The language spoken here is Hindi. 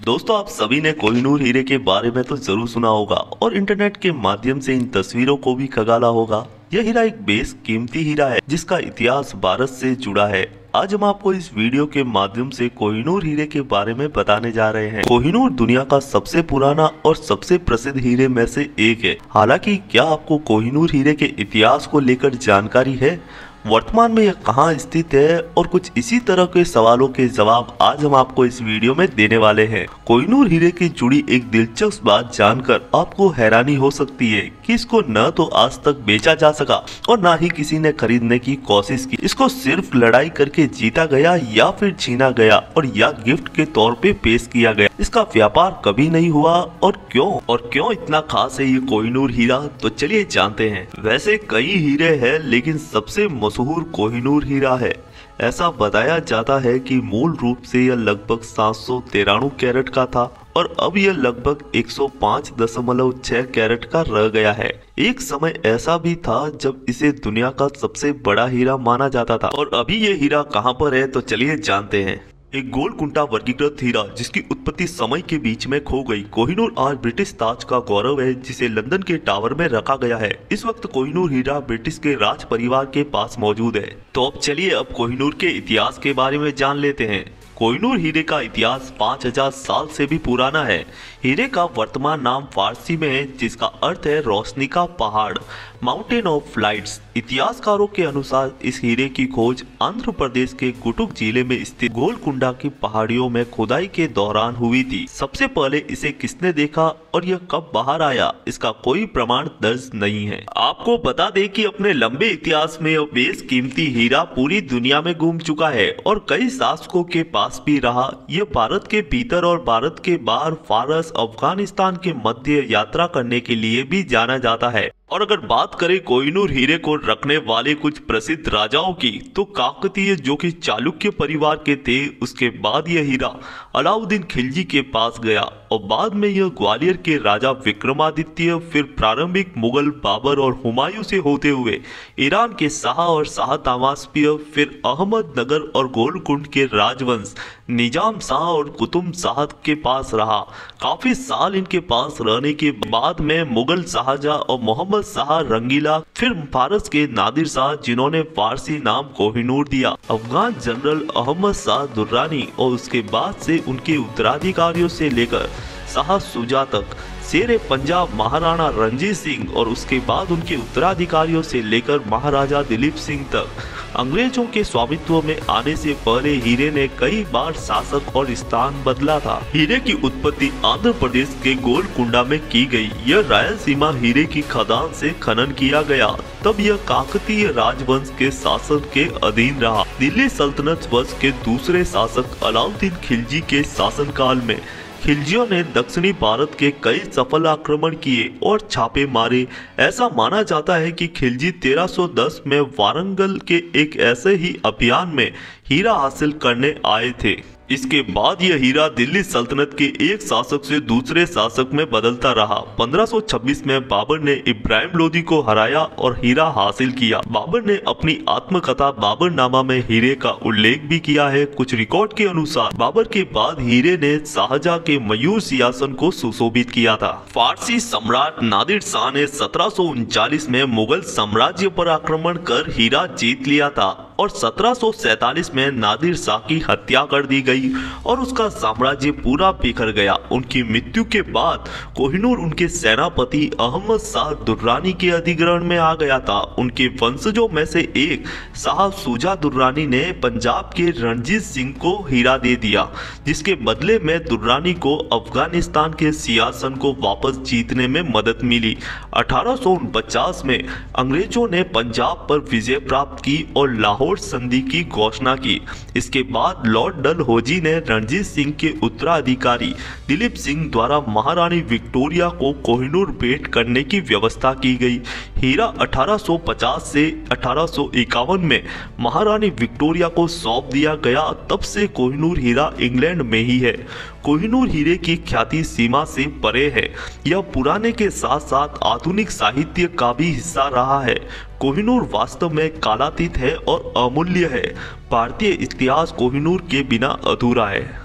दोस्तों, आप सभी ने कोहिनूर हीरे के बारे में तो जरूर सुना होगा और इंटरनेट के माध्यम से इन तस्वीरों को भी खगाला होगा। यह हीरा एक बेस कीमती हीरा है जिसका इतिहास भारत से जुड़ा है। आज हम आपको इस वीडियो के माध्यम से कोहिनूर हीरे के बारे में बताने जा रहे हैं। कोहिनूर दुनिया का सबसे पुराना और सबसे प्रसिद्ध हीरे में से एक है। हालांकि क्या आपको कोहिनूर हीरे के इतिहास को लेकर जानकारी है, वर्तमान में यह कहाँ स्थित है और कुछ इसी तरह के सवालों के जवाब आज हम आपको इस वीडियो में देने वाले हैं। कोहिनूर हीरे की जुड़ी एक दिलचस्प बात जानकर आपको हैरानी हो सकती है कि इसको न तो आज तक बेचा जा सका और न ही किसी ने खरीदने की कोशिश की। इसको सिर्फ लड़ाई करके जीता गया या फिर छीना गया और या गिफ्ट के तौर पे पेश किया गया। इसका व्यापार कभी नहीं हुआ। और क्यों इतना खास है ये कोहिनूर हीरा, तो चलिए जानते हैं। वैसे कई हीरे हैं लेकिन सबसे मशहूर कोहिनूर हीरा है। ऐसा बताया जाता है कि मूल रूप से यह लगभग 793 कैरेट का था और अब यह लगभग 105.6 कैरेट का रह गया है। एक समय ऐसा भी था जब इसे दुनिया का सबसे बड़ा हीरा माना जाता था। और अभी ये हीरा कहां पर है, तो चलिए जानते हैं। एक गोलकुंडा वर्गीकृत हीरा जिसकी उत्पत्ति समय के बीच में खो गई। कोहिनूर आज ब्रिटिश ताज का गौरव है जिसे लंदन के टावर में रखा गया है। इस वक्त कोहिनूर हीरा ब्रिटिश के राज परिवार के पास मौजूद है। तो अब चलिए अब कोहिनूर के इतिहास के बारे में जान लेते हैं। कोहिनूर हीरे का इतिहास 5000 साल से भी पुराना है। हीरे का वर्तमान नाम फारसी में है जिसका अर्थ है रोशनी का पहाड़, माउंटेन ऑफ लाइट्स। इतिहासकारों के अनुसार इस हीरे की खोज आंध्र प्रदेश के गुटुक जिले में स्थित गोलकुंडा की पहाड़ियों में खुदाई के दौरान हुई थी। सबसे पहले इसे किसने देखा और यह कब बाहर आया, इसका कोई प्रमाण दर्ज नहीं है। आपको बता दें कि अपने लंबे इतिहास में यह बेस कीमती हीरा पूरी दुनिया में घूम चुका है और कई शासकों के पास भी रहा। यह भारत के भीतर और भारत के बाहर फारस, अफगानिस्तान के मध्य यात्रा करने के लिए भी जाना जाता है। और अगर बात करें कोहिनूर हीरे को रखने वाले कुछ प्रसिद्ध राजाओं की, तो काकतीय जो कि चालुक्य परिवार के थे, उसके बाद यह हीरा अलाउद्दीन खिलजी के पास गया और बाद में यह ग्वालियर के राजा विक्रमादित्य, फिर प्रारंभिक मुगल बाबर और हुमायूं से होते हुए ईरान के शाह और शाह तमास्पिय, फिर अहमदनगर और गोलकुंड के राजवंश निजाम शाह और कुतुब शाह के पास रहा। काफी साल इनके पास रहने के बाद में मुगल शाहजहां और मोहम्मद शाह रंगीला, फिर फारस के नादिर शाह जिन्होंने फारसी नाम कोहिनूर दिया, अफगान जनरल अहमद शाह दुर्रानी और उसके बाद से उनके उत्तराधिकारियों से लेकर शाह शुजा तक, शेरे पंजाब महाराणा रणजीत सिंह और उसके बाद उनके उत्तराधिकारियों से लेकर महाराजा दिलीप सिंह तक अंग्रेजों के स्वामित्व में आने से पहले हीरे ने कई बार शासक और स्थान बदला था। हीरे की उत्पत्ति आंध्र प्रदेश के गोलकुंडा में की गई। यह रायलसीमा हीरे की खदान से खनन किया गया। तब यह काकतीय राजवंश के शासन के अधीन रहा। दिल्ली सल्तनत वंश के दूसरे शासक अलाउद्दीन खिलजी के शासनकाल में खिलजियों ने दक्षिणी भारत के कई सफल आक्रमण किए और छापे मारे। ऐसा माना जाता है कि खिलजी 1310 में वारंगल के एक ऐसे ही अभियान में हीरा हासिल करने आए थे। इसके बाद यह हीरा दिल्ली सल्तनत के एक शासक से दूसरे शासक में बदलता रहा। 1526 में बाबर ने इब्राहिम लोदी को हराया और हीरा हासिल किया। बाबर ने अपनी आत्मकथा बाबरनामा में हीरे का उल्लेख भी किया है। कुछ रिकॉर्ड के अनुसार बाबर के बाद हीरे ने शाहजहां के मयूर सिंहासन को सुशोभित किया था। फारसी सम्राट नादिर शाह ने 1739 में मुगल साम्राज्य पर आक्रमण कर हीरा जीत लिया था और 1747 में नादिर शाह की हत्या कर दी गई और उसका साम्राज्य पूरा बिखर गया। उनकी मृत्यु के बाद कोहिनूर उनके सेनापति अहमद शाह दुर्रानी के अधिग्रहण में आ गया था। उनके वंशजों में से एक शाह शुजा दुर्रानी ने पंजाब के रणजीत सिंह को हीरा दे दिया, जिसके बदले में दुर्रानी को अफगानिस्तान के सिंहासन को वापस जीतने में मदद मिली। 1849 में अंग्रेजों ने पंजाब पर विजय प्राप्त की और लाहौर संधि की घोषणा की। इसके बाद लॉर्ड डलहौजी ने रणजीत सिंह के उत्तराधिकारी दिलीप सिंह द्वारा महारानी विक्टोरिया को कोहिनूर भेंट करने की व्यवस्था की गई। हीरा 1850 से 1851 में महारानी विक्टोरिया को सौंप दिया गया। तब से कोहिनूर हीरा इंग्लैंड में ही है। कोहिनूर हीरे की ख्याति सीमा से परे है। यह पुराने के साथ साथ आधुनिक साहित्य का भी हिस्सा रहा है। कोहिनूर वास्तव में कालातीत है और अमूल्य है। भारतीय इतिहास कोहिनूर के बिना अधूरा है।